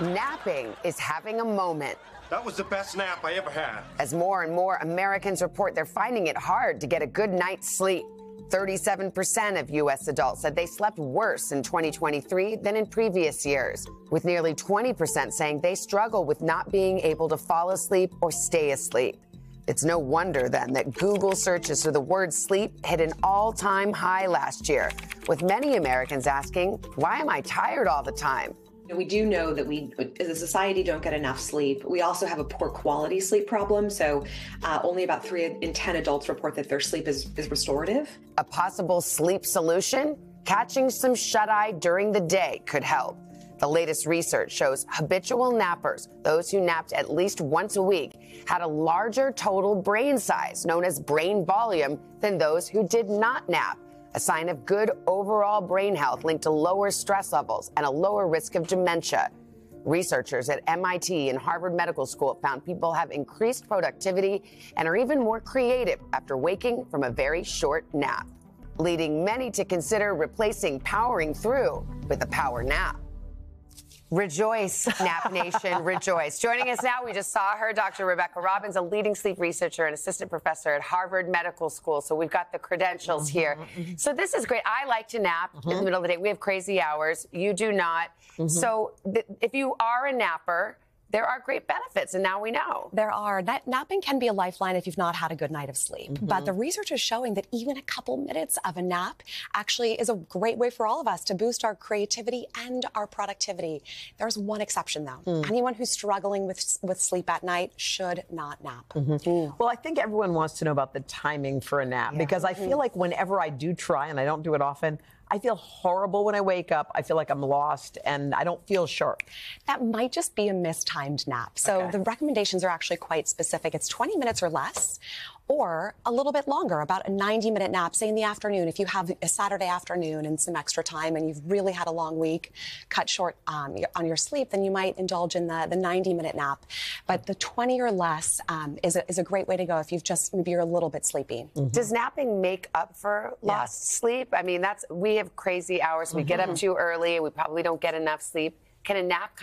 Napping is having a moment. That was the best nap I ever had. As more and more Americans report they're finding it hard to get a good night's sleep. 37% of U.S. adults said they slept worse in 2023 than in previous years, with nearly 20% saying they struggle with not being able to fall asleep or stay asleep. It's no wonder, then, that Google searches for the word sleep hit an all-time high last year, with many Americans asking, why am I tired all the time? We do know that we, as a society, don't get enough sleep. We also have a poor quality sleep problem. So only about 3 in 10 adults report that their sleep is restorative. A possible sleep solution? Catching some shut-eye during the day could help. The latest research shows habitual nappers, those who napped at least once a week, had a larger total brain size, known as brain volume, than those who did not nap. A sign of good overall brain health linked to lower stress levels and a lower risk of dementia. Researchers at MIT and Harvard Medical School found people have increased productivity and are even more creative after waking from a very short nap, leading many to consider replacing powering through with a power nap. Rejoice, Nap Nation, rejoice. Joining us now, we just saw her, Dr. Rebecca Robbins, a leading sleep researcher and assistant professor at Harvard Medical School. So we've got the credentials here. So this is great. I like to nap in the middle of the day. We have crazy hours. You do not. So if you are a napper, there are great benefits, and now we know. There are. Napping can be a lifeline if you've not had a good night of sleep. But the research is showing that even a couple minutes of a nap actually is a great way for all of us to boost our creativity and our productivity. There's one exception, though. Anyone who's struggling with sleep at night should not nap. Well, I think everyone wants to know about the timing for a nap, because I feel like whenever I do try, and I don't do it often, I feel horrible when I wake up. I feel like I'm lost and I don't feel sharp. That might just be a mistimed nap. So the recommendations are actually quite specific. It's 20 minutes or less, or a little bit longer, about a 90-minute nap, say in the afternoon. If you have a Saturday afternoon and some extra time and you've really had a long week, cut short on your sleep, then you might indulge in the 90-minute nap. But the 20 or less is a great way to go if maybe you're a little bit sleepy. Does napping make up for lost sleep? I mean, we have crazy hours. We get up too early and we probably don't get enough sleep. Can a nap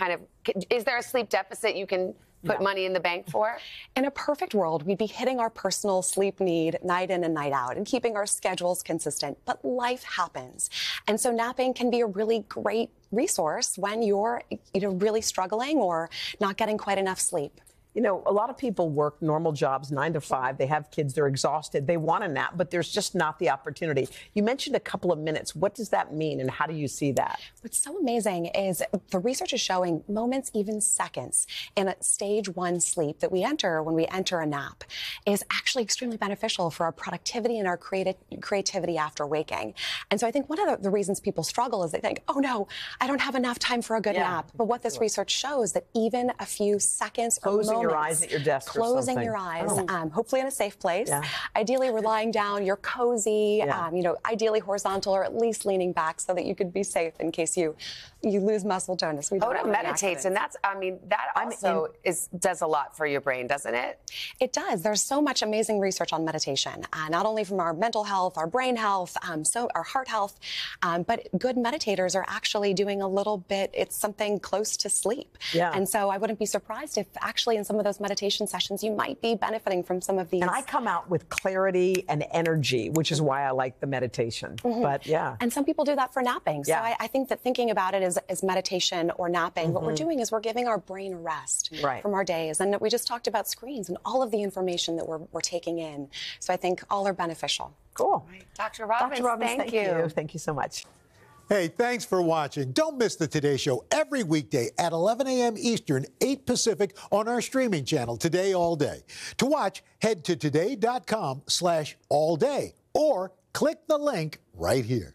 is there a sleep deficit you can put money in the bank for? In a perfect world, we'd be hitting our personal sleep need night in and night out and keeping our schedules consistent. But life happens. And so napping can be a really great resource when you're really struggling or not getting quite enough sleep. You know, a lot of people work normal jobs, 9 to 5. They have kids. They're exhausted. They want a nap, but there's just not the opportunity. You mentioned a couple of minutes. What does that mean, and how do you see that? What's so amazing is the research is showing moments, even seconds, in a stage 1 sleep that we enter when we enter a nap is actually extremely beneficial for our productivity and our creativity after waking. And so I think one of the reasons people struggle is they think, oh, no, I don't have enough time for a good nap. But what this research shows that even a few seconds or moments, your eyes at your desk closing your eyes, hopefully in a safe place. Ideally, we're lying down, you're cozy, ideally horizontal or at least leaning back so that you could be safe in case you lose muscle tonus. Hoda meditates, and that also does a lot for your brain, doesn't it? It does. There's so much amazing research on meditation, not only from our mental health, our brain health, our heart health, but good meditators are actually doing a little bit, it's something close to sleep. And so I wouldn't be surprised if actually in some of those meditation sessions, you might be benefiting from some of these. And I come out with clarity and energy, which is why I like the meditation. But and some people do that for napping. So I think that thinking about it as meditation or napping, what we're doing is we're giving our brain a rest from our days. And we just talked about screens and all of the information that we're taking in. So I think all are beneficial. Cool. Dr. Robbins, thank you. Thank you so much. Hey, thanks for watching. Don't miss the Today Show every weekday at 11 a.m. Eastern, 8 Pacific on our streaming channel, Today All Day. To watch, head to today.com/allday or click the link right here.